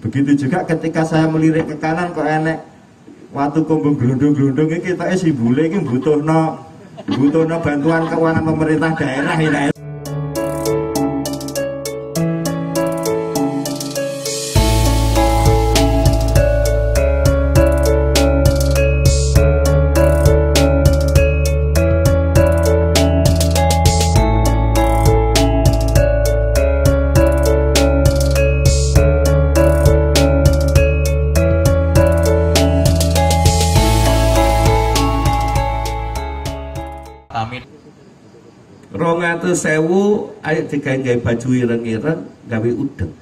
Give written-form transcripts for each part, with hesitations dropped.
Begitu juga ketika saya melirik ke kanan kok enek waktu kumbung gelundung-gelundung iki kita si bule iki butuhno bantuan keuangan pemerintah daerah ini. Amin. 200.000 ayo digawe baju ireng-ireng gawe udeng.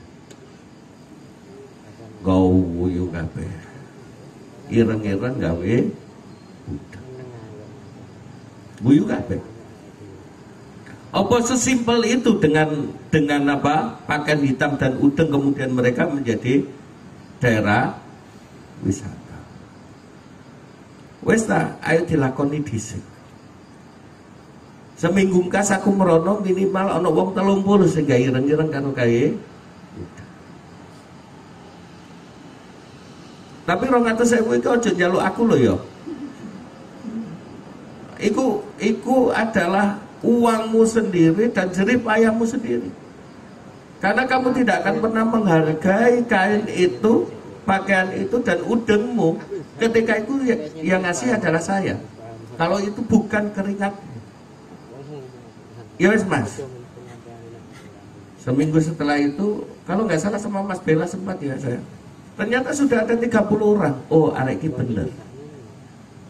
Guyu kabeh. Ireng-ireng gawe udeng. Guyu kabeh. Apa sesimpel itu dengan apa? Pakaian hitam dan udeng kemudian mereka menjadi daerah wisata. Wes ta, ayo dilakoni dhisik. Seminggu kas aku merono minimal ana wong 30 sing gawe ireng-ireng karo gawe. Tapi 200.000 itu aja njaluk aku lho ya. Iku adalah uangmu sendiri dan jerih payahmu sendiri. Karena kamu tidak akan pernah menghargai kain itu, pakaian itu dan udengmu ketika itu yang ngasih adalah saya. Kalau itu bukan keringatmu. Ya wes mas. Seminggu setelah itu, kalau nggak salah sama Mas Bella sempat ya saya. Ternyata sudah ada 30 orang. Oh arek iki bener.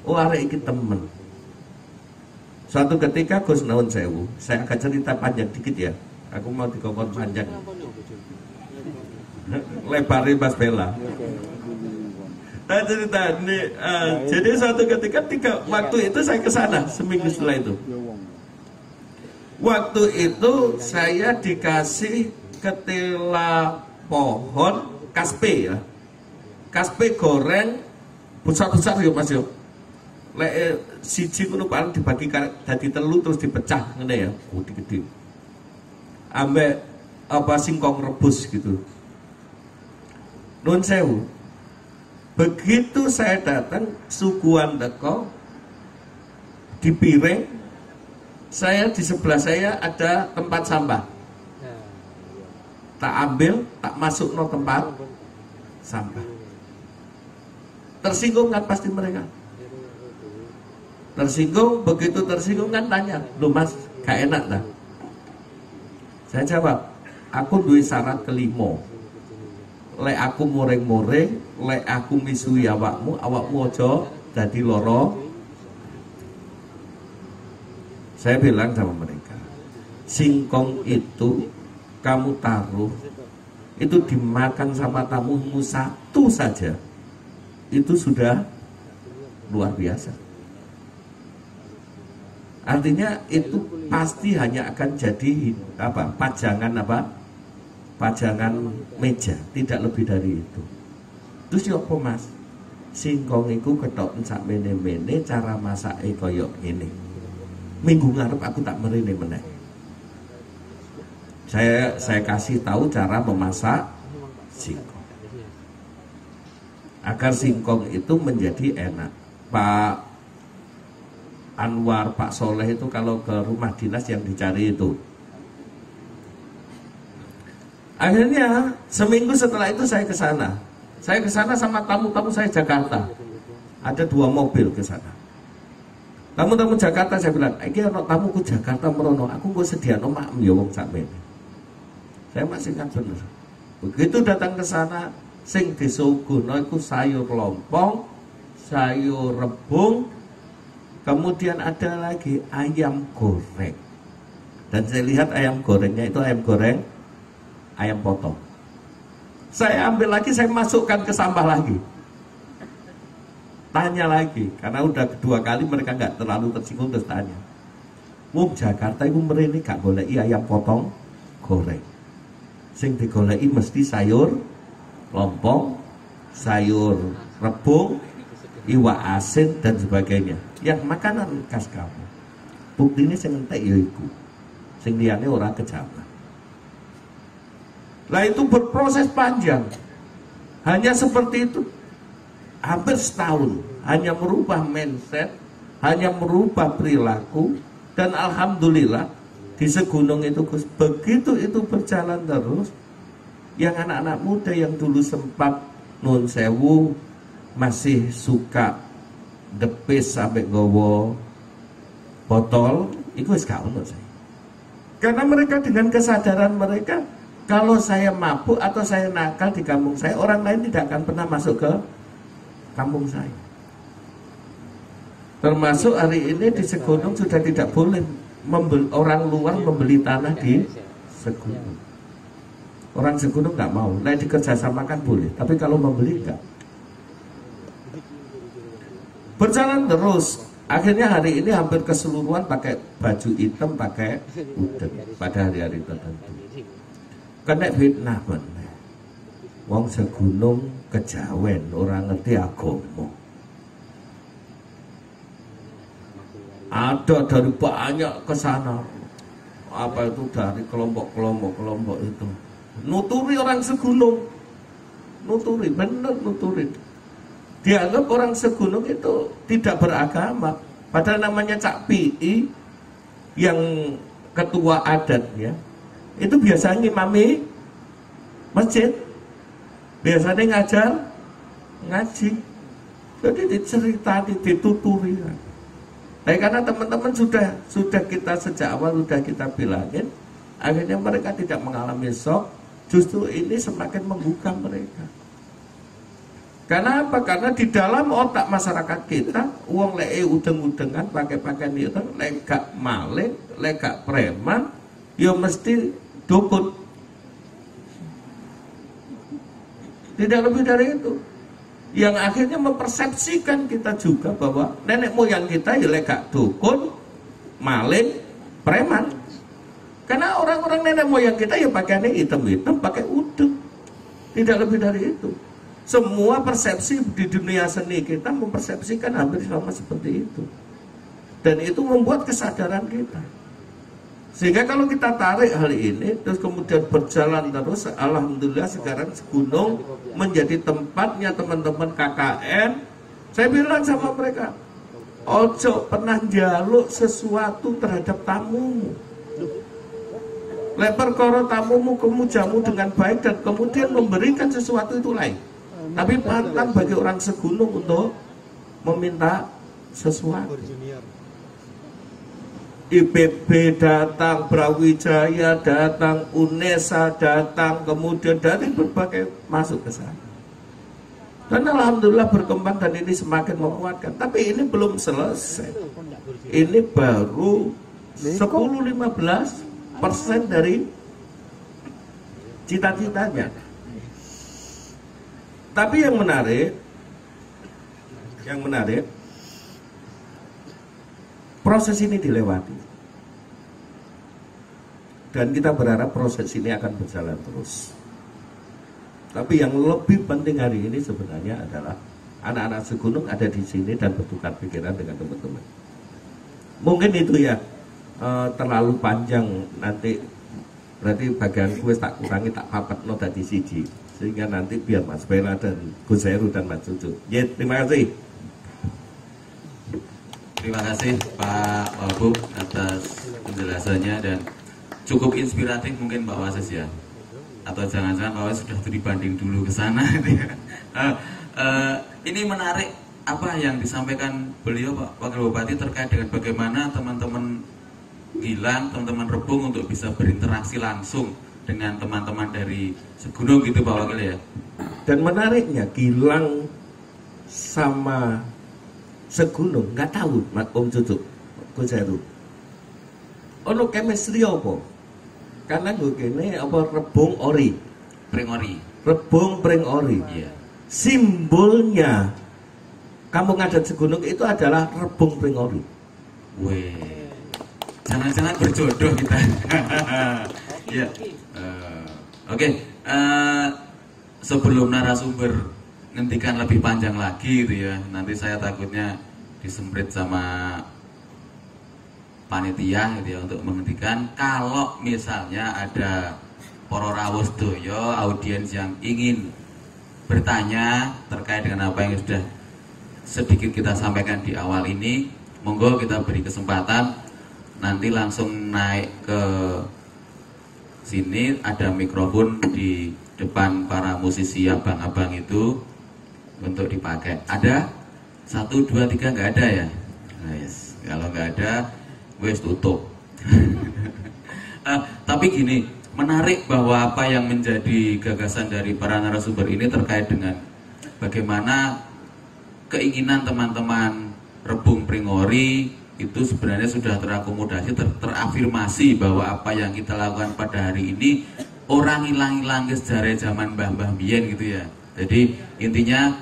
Oh arek iki temen. Suatu ketika Gus Naun Sewu, saya akan cerita panjang dikit ya. Aku mau dikongkon panjang. Lebarin Mas Bella. Nah cerita ini, jadi suatu ketika waktu itu saya ke sana seminggu setelah itu. Waktu itu saya dikasih ketela pohon kaspe ya. Kaspe goreng besar-besar ya Mas yo. Lek siji ngono paling dibagi dadi telu terus dipecah ngene ya, gede-gede. Ambek apa singkong rebus gitu. Nun sewu. Begitu saya datang suguhan teko di piring, saya di sebelah saya ada tempat sampah. Tak ambil, tak masuk no tempat sampah. Tersinggung kan pasti mereka. Tersinggung, begitu tersinggung kan tanya, "Loh Mas, gak enak dah?" Saya jawab, "Aku duwe syarat kelima. Lek aku moreng-moreng, lek aku misui awakmu aja dadi loro." Saya bilang sama mereka, singkong itu kamu taruh, itu dimakan sama tamumu satu saja, itu sudah luar biasa. Artinya itu pasti hanya akan jadi apa? Pajangan meja, tidak lebih dari itu. Terus ya apa Mas? Singkong itu ketok sak mene-mene cara masake koyok ini. Minggu ngarep aku tak merene meneh. Saya kasih tahu cara memasak singkong agar singkong itu menjadi enak. Pak Anwar, Pak Soleh itu kalau ke rumah dinas yang dicari itu. Akhirnya seminggu setelah itu saya ke sana. Saya ke sana sama tamu-tamu saya Jakarta. Ada 2 mobil ke sana. Tamu-tamu Jakarta saya bilang, "Iki ana tamuku Jakarta merono, aku nggo sediano makem ya wong sakmene." Saya masih ingat bener. Begitu datang ke sana, sing disuguhno iku sayur lompong, sayur rebung, kemudian ada lagi ayam goreng. Dan saya lihat ayam gorengnya itu ayam goreng ayam potong. Saya ambil lagi, saya masukkan ke sampah lagi. Tanya lagi, karena udah kedua kali mereka nggak terlalu tersinggung, terus tanya, "Wong Jakarta itu mrene gak goleki ayam potong goreng. Sing digoleki mesti sayur lompong, sayur rebung, iwak asin dan sebagainya. Yang makanan khas kamu. Buktinya sing entek ya iku. Sing liyane ora kejaman." Lah itu berproses panjang. Hanya seperti itu, hampir setahun, hanya merubah mindset, hanya merubah perilaku, dan alhamdulillah di Segunung itu Gus, begitu itu berjalan terus, yang anak-anak muda yang dulu sempat nun sewu masih suka depes sampai gowo botol, itu wis gak ono saya. Karena mereka dengan kesadaran mereka, kalau saya mabuk atau saya nakal di kampung saya, orang lain tidak akan pernah masuk ke kampung saya. Termasuk hari ini di Segunung sudah tidak boleh orang luar membeli tanah di Segunung. Orang Segunung nggak mau, nah dikerjasamakan boleh, tapi kalau membeli enggak. Berjalan terus, akhirnya hari ini hampir keseluruhan pakai baju hitam, pakai udeng pada hari-hari tertentu. Kena fitnah bener. Wong Segunung kejawen, orang ngerti agama. Ada dari banyak ke sana. Apa itu dari kelompok itu. Nuturi orang Segunung. Nuturi, bener nuturi. Dianggap orang Segunung itu tidak beragama. Padahal namanya Cak Pi yang ketua adatnya itu biasanya ngimami masjid, biasanya ngajar ngaji. Jadi dicerita, dituturi. Tapi karena teman-teman sudah kita sejak awal sudah kita bilangin, akhirnya mereka tidak mengalami shock. Justru ini semakin menggugah mereka. Karena apa? Karena di dalam otak masyarakat kita, uang lek udeng-udengan pakai pakaian itu, lek gak maling, lek gak preman, ya mesti dukun. Tidak lebih dari itu. Yang akhirnya mempersepsikan kita juga bahwa nenek moyang kita ya lek gak dukun, maling, preman. Karena orang-orang nenek moyang kita ya pakaiannya hitam-hitam, pakai udeng. Tidak lebih dari itu. Semua persepsi di dunia seni kita mempersepsikan hampir sama seperti itu. Dan itu membuat kesadaran kita. Sehingga kalau kita tarik hal ini, terus kemudian berjalan terus, alhamdulillah sekarang Segunung menjadi tempatnya teman-teman KKN. Saya bilang sama mereka, ojo pernah jaluk sesuatu terhadap tamumu. Leper koro tamumu kemujamu dengan baik dan kemudian memberikan sesuatu itu lain. Tapi pantang bagi orang Segunung untuk meminta sesuatu. IPB datang, Brawijaya datang, UNESA datang, kemudian dari berbagai masuk ke sana. Dan alhamdulillah berkembang dan ini semakin menguatkan. Tapi ini belum selesai. Ini baru 10-15% dari cita-citanya. Tapi yang menarik, proses ini dilewati. Dan kita berharap proses ini akan berjalan terus. Tapi yang lebih penting hari ini sebenarnya adalah anak-anak Segunung ada di sini dan bertukar pikiran dengan teman-teman. Mungkin itu ya terlalu panjang nanti, berarti bagian gue tak kurangi, tak papat no tadi siji. Sehingga nanti biar Mas Bela dan Gus Heru dan Mas Cucu. Ya, terima kasih. Terima kasih Pak Wagub atas penjelasannya dan cukup inspiratif mungkin Pak Wasis ya. Atau jangan-jangan Pak Wasis sudah studi banding dulu ke sana. Ini menarik apa yang disampaikan beliau Pak Wakil Bupati terkait dengan bagaimana teman-teman Gilang, teman-teman Rebung untuk bisa berinteraksi langsung dengan teman-teman dari Segunung gitu Pak Wakil ya. Dan menariknya Gilang sama Segunung nggak tahu Om Cucu, Gus Heru. Ono chemistry apa? Karena gue gini apa Rebung Ori, Pring Ori. Rebung Pring Ori. Iya. Simbolnya kampung adat Segunung itu adalah Rebung Pring Ori. Weh, jangan-jangan berjodoh kita. Ya. Oke. Sebelum narasumber ngentikan lebih panjang lagi gitu ya, nanti saya takutnya disemprit sama panitia gitu ya untuk menghentikan. Kalau misalnya ada para rawuh sedaya audiens yang ingin bertanya terkait dengan apa yang sudah sedikit kita sampaikan di awal ini, monggo kita beri kesempatan. Nanti langsung naik ke sini, ada mikrofon di depan para musisi abang-abang itu untuk dipakai. Ada? 1, 2, 3 nggak ada ya? Nah, yes. Kalau nggak ada, wes tutup. Tapi gini, menarik bahwa apa yang menjadi gagasan dari para narasumber ini terkait dengan bagaimana keinginan teman-teman Rebung Pringori itu sebenarnya sudah terakomodasi, terafirmasi bahwa apa yang kita lakukan pada hari ini orang hilang-hilang ke sejarah zaman mbah-mbah biyen gitu ya. Jadi intinya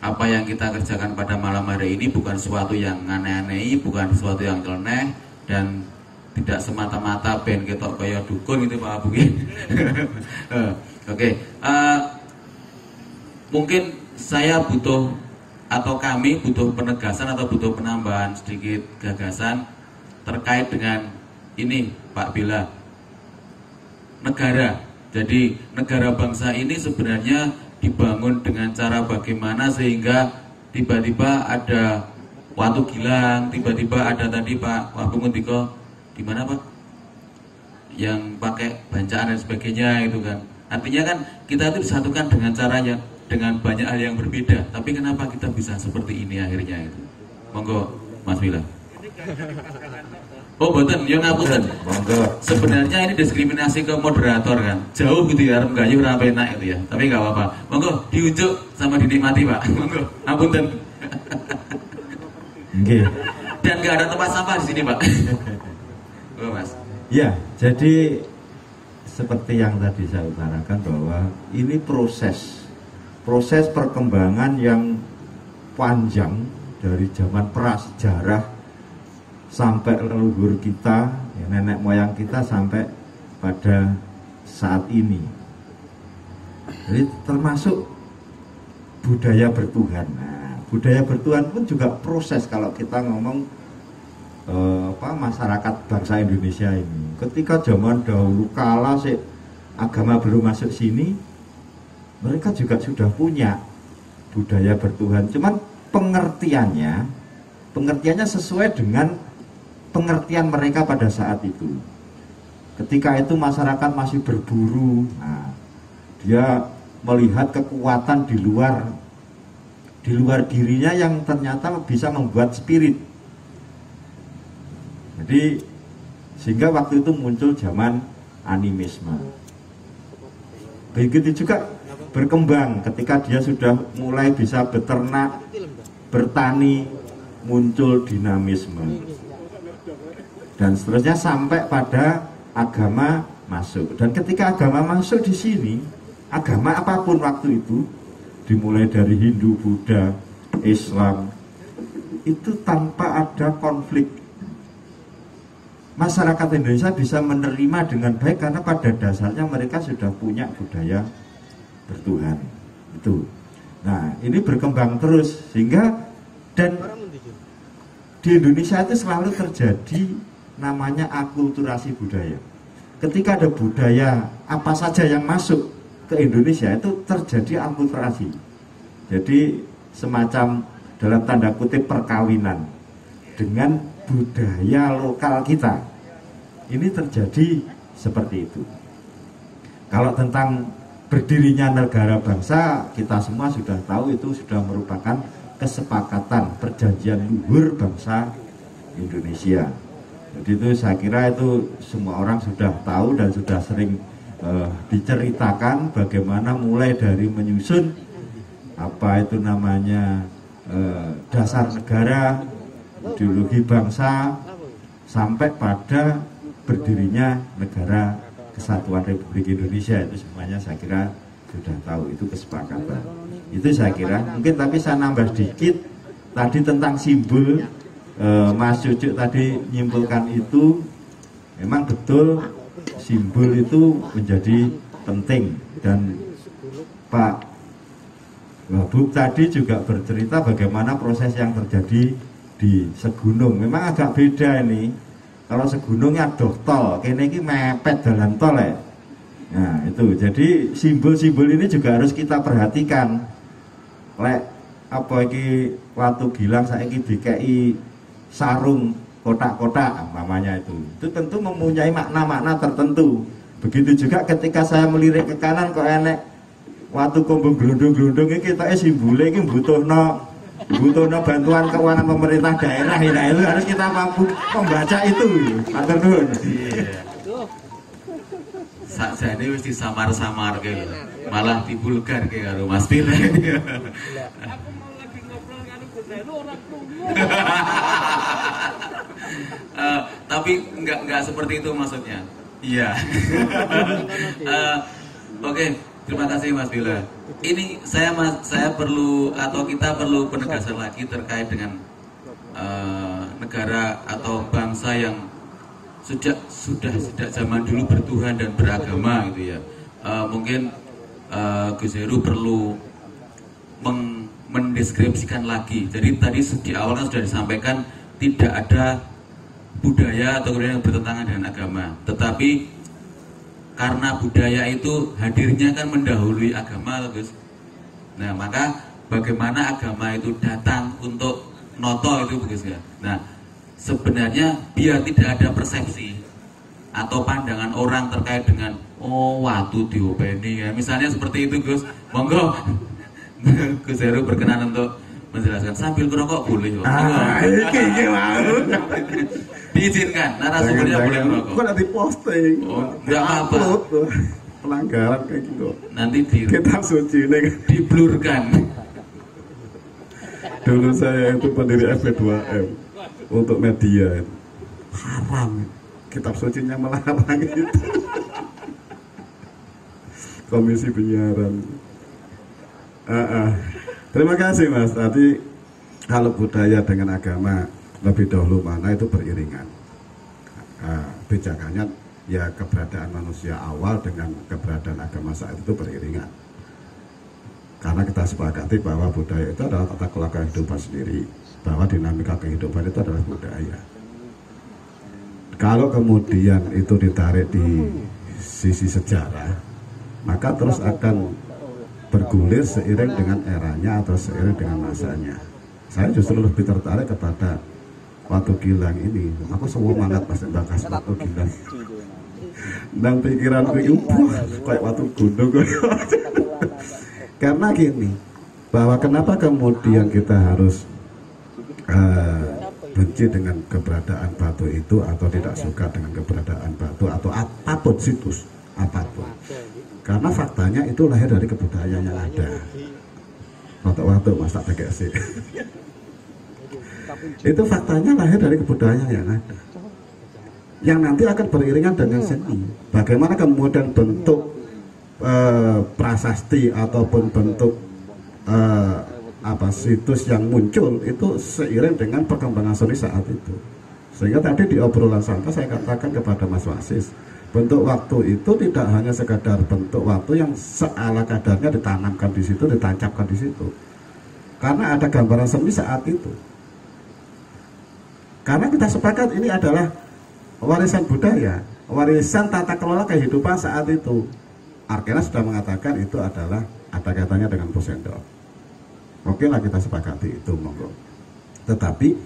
apa yang kita kerjakan pada malam hari ini bukan sesuatu yang aneh-aneh, bukan sesuatu yang nyeleneh, dan tidak semata-mata ben ketok kaya dukun gitu Pak Abu. Oke, mungkin saya butuh atau kami butuh penegasan atau butuh penambahan sedikit gagasan terkait dengan ini Pak Bila, negara. Jadi negara bangsa ini sebenarnya dibangun dengan cara bagaimana sehingga tiba-tiba ada Watu Gilang, tiba-tiba ada tadi Pak Wahbu Mutiko di mana Pak yang pakai bancaan dan sebagainya itu kan. Artinya kan kita itu disatukan dengan caranya, dengan banyak hal yang berbeda, tapi kenapa kita bisa seperti ini akhirnya itu? Monggo Mas Wila. Oh boten, ya ngapunten. Monggo. Sebenarnya ini diskriminasi ke moderator kan, jauh gitu ya, arep gayu ora enak itu ya, tapi nggak apa-apa. Monggo diunjuk sama dinikmati Pak. Monggo, ngapunten. Nggih. Dan nggak ada tempat sampah di sini Pak. Oh Mas. Ya, jadi seperti yang tadi saya utarakan bahwa ini proses perkembangan yang panjang dari zaman prasejarah sampai leluhur kita, ya, nenek moyang kita sampai pada saat ini. Jadi termasuk budaya bertuhan. Nah, budaya bertuhan pun juga proses kalau kita ngomong masyarakat bangsa Indonesia ini. Ketika zaman dahulu kala agama belum masuk sini, mereka juga sudah punya budaya bertuhan. Cuman pengertiannya sesuai dengan pengertian mereka pada saat itu. Ketika itu masyarakat masih berburu, nah, dia melihat kekuatan di luar dirinya yang ternyata bisa membuat spirit. Jadi sehingga waktu itu muncul zaman animisme. Begitu juga berkembang ketika dia sudah mulai bisa beternak, bertani, muncul dinamisme dan seterusnya sampai pada agama masuk. Dan ketika agama masuk di sini, agama apapun waktu itu, dimulai dari Hindu, Buddha, Islam, itu tanpa ada konflik. Masyarakat Indonesia bisa menerima dengan baik karena pada dasarnya mereka sudah punya budaya bertuhan itu. Nah, ini berkembang terus sehingga dan di Indonesia itu selalu terjadi namanya akulturasi budaya. Ketika ada budaya apa saja yang masuk ke Indonesia itu terjadi akulturasi. Jadi semacam dalam tanda kutip perkawinan dengan budaya lokal kita. Ini terjadi seperti itu. Kalau tentang berdirinya negara bangsa, kita semua sudah tahu itu sudah merupakan kesepakatan perjanjian luhur bangsa Indonesia. Jadi itu saya kira itu semua orang sudah tahu dan sudah sering diceritakan bagaimana mulai dari menyusun apa itu namanya dasar negara, ideologi bangsa, sampai pada berdirinya negara Kesatuan Republik Indonesia. Itu semuanya saya kira sudah tahu, itu kesepakatan. Itu saya kira mungkin, tapi saya nambah sedikit tadi tentang simbol. Mas Cucu tadi menyimpulkan itu memang betul, simbol itu menjadi penting. Dan Pak Wahbu tadi juga bercerita bagaimana proses yang terjadi di Segunung. Memang agak beda ini. Kalau Segunungnya doh tol, kene iki mepet dalan tol ya. Nah, itu. Jadi simbol-simbol ini juga harus kita perhatikan. lek apa iki watu gilang saiki dikei sarung kotak-kotak umpamanya itu tentu mempunyai makna-makna tertentu. Begitu juga ketika saya melirik ke kanan kok enek watu kumbung glundung-glundung iki ketoke simbole iki butuhno bantuan keuangan pemerintah daerah ya, itu harus kita mampu membaca itu. Matur nuwun. Sakjane wis disamar-samar ke malah dibulgar ke karo Mas Bila. Aku mau lagi ngobrol karo Gus Heru orang tunggu. Tapi enggak seperti itu maksudnya. Iya. Oke, terima kasih Mas Bila. Ini saya perlu atau kita perlu penegasan lagi terkait dengan negara atau bangsa yang sudah sejak zaman dulu bertuhan dan beragama gitu ya. Mungkin Gus Heru perlu mendeskripsikan lagi. Jadi tadi di awal kan sudah disampaikan tidak ada budaya atau budaya yang bertentangan dengan agama. Tetapi karena budaya itu hadirnya kan mendahului agama, Gus. Nah, maka bagaimana agama itu datang untuk noto itu, Gus ya. Nah, sebenarnya biar tidak ada persepsi atau pandangan orang terkait dengan watu diopeni ya. Misalnya seperti itu, Gus. Monggo Gus Heru berkenan untuk menjelaskan sambil merokok boleh. Iki mau. Diizinkan, narasumbernya boleh merokok. Kok nanti posting. Enggak apa-apa. Pelanggaran kayak gitu. Nanti kitab suci ini diblurkan. Dulu saya itu pendiri FB2M untuk media itu. Haram. Kitab sucinya melarang itu. Komisi penyiaran. Terima kasih Mas. Tadi kalau budaya dengan agama lebih dahulu mana itu beriringan. Bejakannya ya keberadaan manusia awal dengan keberadaan agama saat itu beriringan. Karena kita sepakati bahwa budaya itu adalah tata kelola kehidupan sendiri, bahwa dinamika kehidupan itu adalah budaya. Kalau kemudian itu ditarik di sisi sejarah, maka terus akan bergulir seiring dengan eranya atau seiring dengan masanya. Saya justru lebih tertarik kepada watu gilang ini. Aku semua semangat pas bakas watu gilang. Dan pikiran itu kayak watu gunung. Karena gini, bahwa kenapa kemudian kita harus benci dengan keberadaan batu itu atau tidak suka dengan keberadaan batu atau apapun situs apapun. Karena faktanya itu lahir dari kebudayaan yang ada. Waktu Mas tak sih. Itu faktanya lahir dari kebudayaan yang ada. Yang nanti akan beriringan dengan seni. Bagaimana kemudian bentuk prasasti ataupun bentuk situs yang muncul itu seiring dengan perkembangan seni saat itu. Sehingga tadi di obrolan santai saya katakan kepada Mas Wasis, bentuk waktu itu tidak hanya sekadar bentuk waktu yang seala kadarnya ditanamkan di situ, ditancapkan di situ. Karena ada gambaran seni saat itu. Karena kita sepakat ini adalah warisan budaya, warisan tata kelola kehidupan saat itu. Arkela sudah mengatakan itu adalah ada kaitannya dengan posendok. Oke lah kita sepakati itu, monggo. Tetapi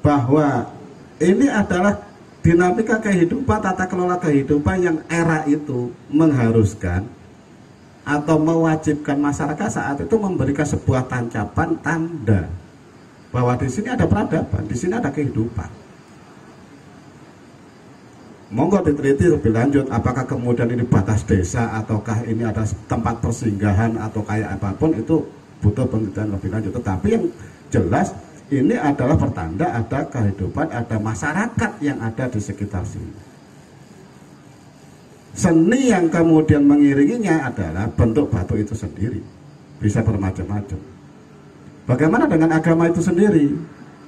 bahwa ini adalah dinamika kehidupan, tata kelola kehidupan yang era itu mengharuskan atau mewajibkan masyarakat saat itu memberikan sebuah tancapan tanda bahwa di sini ada peradaban, di sini ada kehidupan. Monggo diteliti lebih lanjut, apakah kemudian ini batas desa ataukah ini ada tempat persinggahan atau kayak apapun, itu butuh penelitian lebih lanjut. Tetapi yang jelas ini adalah pertanda ada kehidupan, ada masyarakat yang ada di sekitar sini. Seni yang kemudian mengiringinya adalah bentuk batu itu sendiri, bisa bermacam-macam. Bagaimana dengan agama itu sendiri?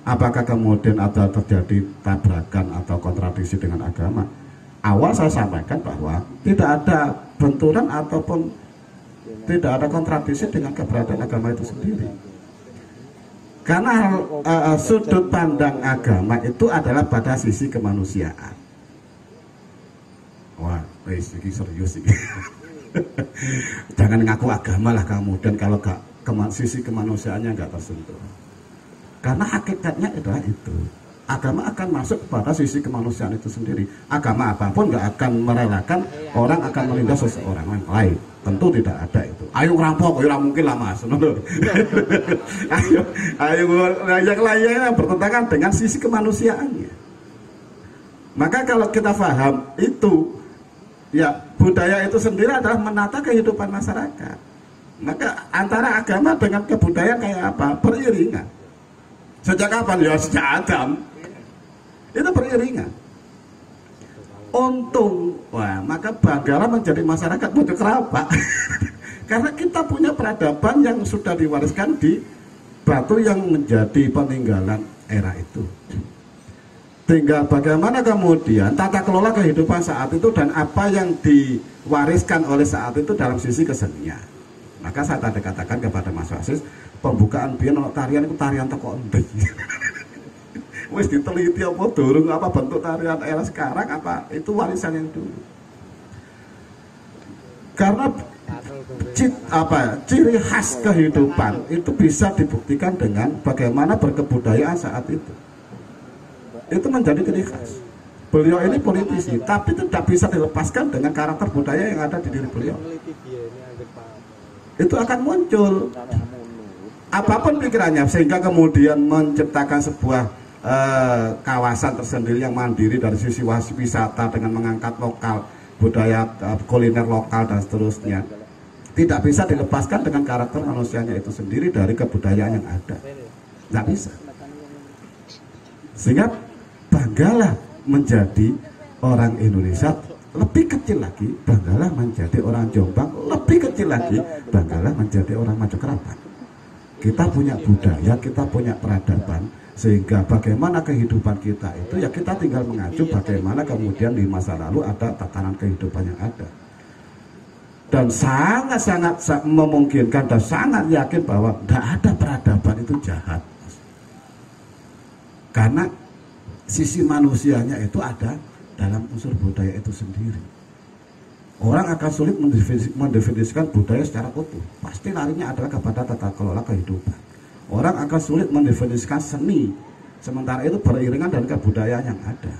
Apakah kemudian ada terjadi tabrakan atau kontradiksi dengan agama? Awal saya sampaikan bahwa tidak ada benturan ataupun tidak ada kontradiksi dengan keberadaan agama itu sendiri. Karena sudut pandang agama itu adalah pada sisi kemanusiaan. Wah, ini serius ini. Jangan ngaku agama lah kemudian kalau sisi kemanusiaannya nggak tersentuh. Karena hakikatnya adalah itu. Agama akan masuk kepada sisi kemanusiaan itu sendiri. Agama apapun nggak akan merelakan orang akan menindas seseorang yang lain. Tentu tidak ada itu. Ayo ngerampok, ya mungkin lah mas. ayo yang lainnya bertentangan dengan sisi kemanusiaannya. Maka kalau kita paham itu, ya budaya itu sendiri adalah menata kehidupan masyarakat. Maka antara agama dengan kebudayaan kayak apa? Beriringan. Sejak kapan? Ya sejak Adam. Itu beriringan. Untung, wah maka banggalah menjadi masyarakat mojokeraba. Karena kita punya peradaban yang sudah diwariskan di Batu yang menjadi peninggalan era itu. Tinggal bagaimana kemudian tata kelola kehidupan saat itu dan apa yang diwariskan oleh saat itu dalam sisi kesenian. Maka saya tadi katakan kepada Mas Wasis, pembukaan biyen tarian itu tarian teko endi. Wis diteliti apa durung apa bentuk tarian era sekarang apa itu warisan yang dulu. Karena ciri khas kehidupan itu bisa dibuktikan dengan bagaimana berkebudayaan saat itu. Itu menjadi ciri khas. Beliau ini politisi, tapi tidak bisa dilepaskan dengan karakter budaya yang ada di diri beliau. Itu akan muncul apapun pikirannya sehingga kemudian menciptakan sebuah kawasan tersendiri yang mandiri dari sisi wisata dengan mengangkat lokal budaya kuliner lokal dan seterusnya. Tidak bisa dilepaskan dengan karakter manusianya itu sendiri dari kebudayaan yang ada. Tidak bisa. Sehingga banggalah menjadi orang Indonesia, lebih kecil lagi banggalah menjadi orang Jombang, lebih kecil lagi banggalah menjadi orang Mojokeraba. Kita punya budaya, kita punya peradaban, sehingga bagaimana kehidupan kita itu ya kita tinggal mengacu bagaimana kemudian di masa lalu ada tatanan kehidupan yang ada. Dan sangat-sangat memungkinkan dan sangat yakin bahwa tidak ada peradaban itu jahat. Karena sisi manusianya itu ada dalam unsur budaya itu sendiri. Orang akan sulit mendefinisikan budaya secara utuh. Pasti larinya adalah kepada tata kelola kehidupan. Orang akan sulit mendefinisikan seni, sementara itu beriringan dengan kebudayaan yang ada.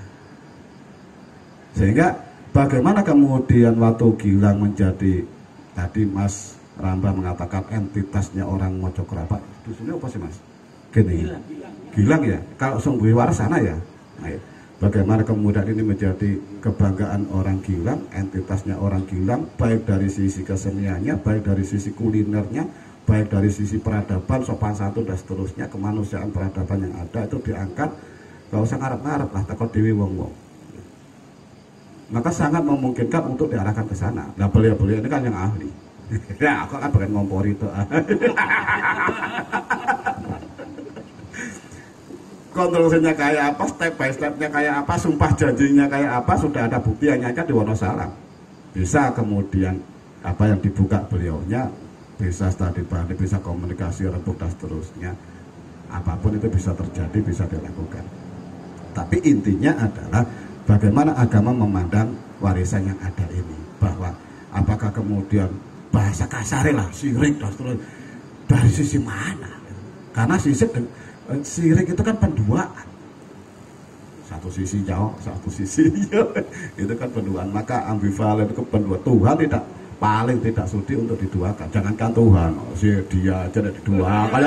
Sehingga bagaimana kemudian waktu Gilang menjadi, tadi Mas Ramba mengatakan entitasnya orang Mojokeraba, itu sebenarnya apa sih Mas? Gini, Gilang ya, kalau sungguh waras sana ya. Nah, bagaimana kemudian ini menjadi kebanggaan orang Gilang, entitasnya orang Gilang, baik dari sisi keseniannya, baik dari sisi kulinernya, baik dari sisi peradaban, sopan santun dan seterusnya, kemanusiaan peradaban yang ada itu diangkat, gak usah ngarep-ngarep lah, takut dewi wong-wong. Maka sangat memungkinkan untuk diarahkan ke sana. Nah beliau-beliau ini kan yang ahli. Ya aku kan bagian ngompor itu. Kontrolnya kayak apa, step by stepnya kayak apa, sumpah janjinya kayak apa, sudah ada bukti yang nyata di Wonosalam. Bisa kemudian apa yang dibuka beliaunya, bisa studi banding, bisa komunikasi rembuk dan seterusnya. Apapun itu bisa terjadi, bisa dilakukan. Tapi intinya adalah bagaimana agama memandang warisan yang ada ini. Bahwa apakah kemudian bahasa kasarnya lah, syirik dan seterusnya, dari sisi mana? Karena syirik itu kan penduaan. Satu sisi jauh, satu sisi itu kan penduaan. Maka ambivalen itu pendua. Tuhan paling tidak sudi untuk diduakan. Jangankan Tuhan, dia aja tidak diduakan.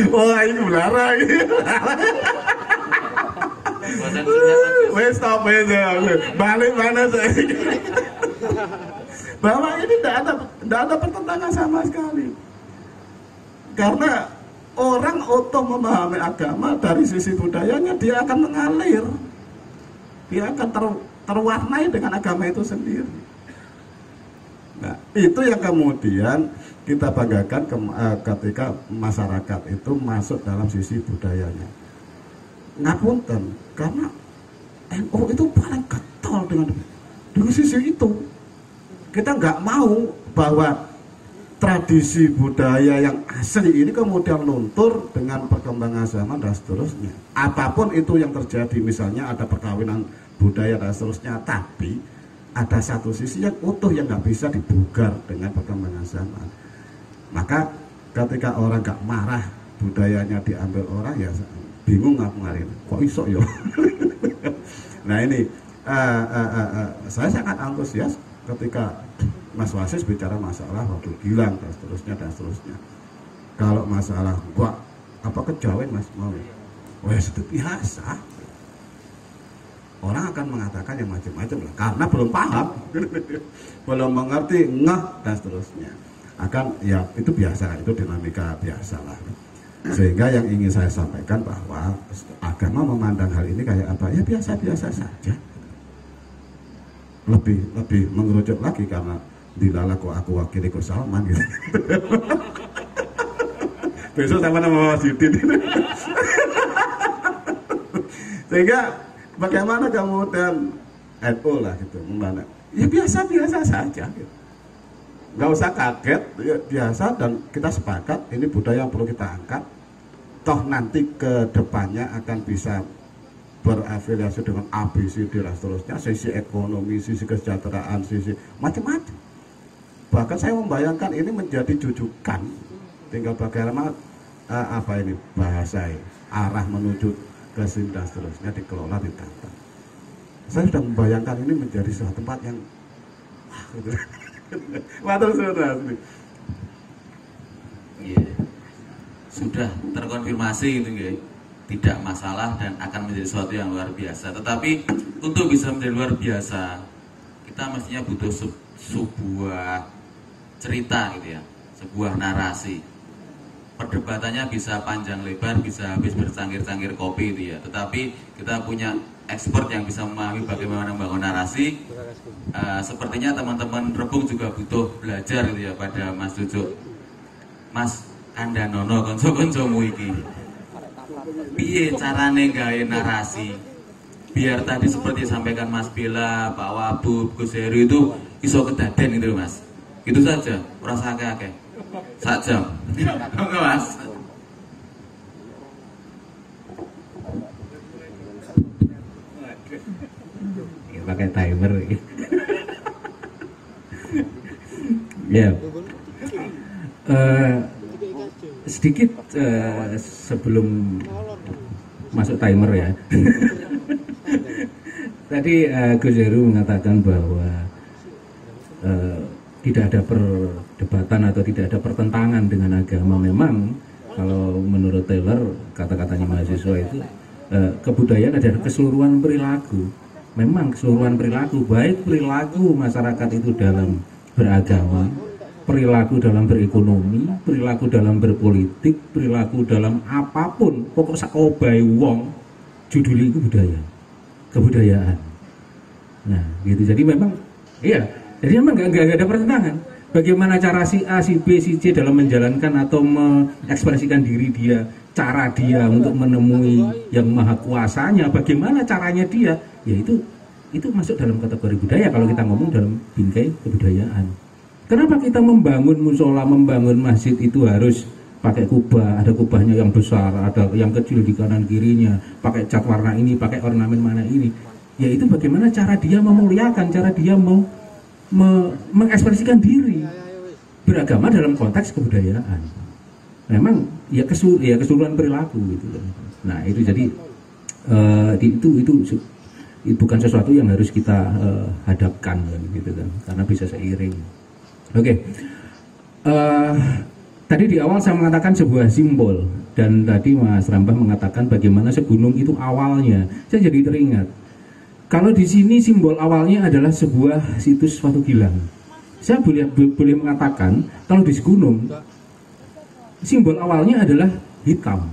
Wah ini belara ini. Wes stop aja. Balik mana saya? Bahwa ini tidak ada pertentangan sama sekali. Karena orang otoh memahami agama dari sisi budayanya, dia akan mengalir. Dia akan terwarnai dengan agama itu sendiri. Nah, itu yang kemudian kita banggakan ketika masyarakat itu masuk dalam sisi budayanya. Ngapunten, karena NU itu paling getol dengan sisi itu. Kita nggak mau bahwa tradisi budaya yang asli ini kemudian luntur dengan perkembangan zaman dan seterusnya. Apapun itu yang terjadi, misalnya ada perkawinan budaya dan seterusnya, tapi ada satu sisi yang utuh yang nggak bisa dibugar dengan perkembangan kebersamaan. Maka ketika orang gak marah, budayanya diambil orang, ya bingung ngapain, kok iso ya. Nah ini saya sangat antusias ketika Mas Wasis bicara masalah waktu Gilang dan seterusnya. Kalau masalah gua apa kejawen Mas mau, wes itu biasa. Orang akan mengatakan yang macam-macam lah, karena belum paham, belum mengerti ngeh dan seterusnya. Akan ya itu biasa, itu dinamika biasa lah. Sehingga yang ingin saya sampaikan bahwa agama memandang hal ini kayak apa? Ya biasa-biasa saja. Lebih mengerucut lagi karena dilala kok aku wakili Gus Salman gitu. Besok sama nama Mas Yudin. Sehingga bagaimana kemudian NU lah gitu memandang? Ya biasa-biasa saja gitu. Nggak usah kaget, ya, biasa, dan kita sepakat ini budaya yang perlu kita angkat. Toh nanti ke depannya akan bisa berafiliasi dengan ABCD dan seterusnya, sisi ekonomi, sisi kesejahteraan, sisi macam-macam. Bahkan saya membayangkan ini menjadi jujukan, tinggal bagaimana apa ini bahasa arah menuju ke sini dan seterusnya dikelola, ditata. Saya sudah membayangkan ini menjadi suatu tempat yang gitu. Waduh saudara. Yeah. Sudah terkonfirmasi itu ya, tidak masalah dan akan menjadi sesuatu yang luar biasa. Tetapi untuk bisa menjadi luar biasa, kita mestinya butuh sebuah cerita gitu ya, sebuah narasi. Perdebatannya bisa panjang lebar, bisa habis bercangkir-cangkir kopi itu ya. Tetapi kita punya expert yang bisa memahami bagaimana membangun narasi. Sepertinya teman-teman Rebung juga butuh belajar gitu ya pada Mas Jojo. Mas Kandhanono konco-koncomu iki. Piye carane gawe narasi? Biar tadi seperti disampaikan Mas Bella, Pak Wabub, Gus Heru itu iso kedaden gitu Mas. Itu saja, ora akeh-akeh. Sak jam. Oke Mas. Pakai timer. Ya. Sedikit sebelum masuk timer ya. Tadi Gus Heru mengatakan bahwa tidak ada perdebatan atau tidak ada pertentangan dengan agama. Memang kalau menurut Taylor, kata-katanya mahasiswa itu kebudayaan adalah keseluruhan perilaku. Memang keseluruhan perilaku, baik perilaku masyarakat itu dalam beragama, perilaku dalam berekonomi, perilaku dalam berpolitik, perilaku dalam apapun, pokok sakobai wong, judul itu budaya, kebudayaan. Nah, gitu. Jadi memang, iya, jadi memang nggak ada pertentangan. Bagaimana cara si A, si B, si C dalam menjalankan atau mengekspresikan diri dia, cara dia untuk menemui yang maha kuasanya, bagaimana caranya dia, ya itu masuk dalam kategori budaya kalau kita ngomong dalam bingkai kebudayaan. Kenapa kita membangun musola, membangun masjid itu harus pakai kubah, ada kubahnya yang besar, ada yang kecil di kanan kirinya, pakai cat warna ini, pakai ornamen mana ini. Ya itu bagaimana cara dia memuliakan, cara dia mau mengekspresikan diri beragama dalam konteks kebudayaan. Memang ya keseluruhan perilaku gitu. Nah itu jadi itu bukan sesuatu yang harus kita hadapkan gitu kan, karena bisa seiring. Oke. Tadi di awal saya mengatakan sebuah simbol, dan tadi Mas Rambah mengatakan bagaimana segunung itu awalnya. Saya jadi teringat. Kalau di sini simbol awalnya adalah sebuah situs Watu Gilang. Saya boleh mengatakan kalau di gunung simbol awalnya adalah hitam.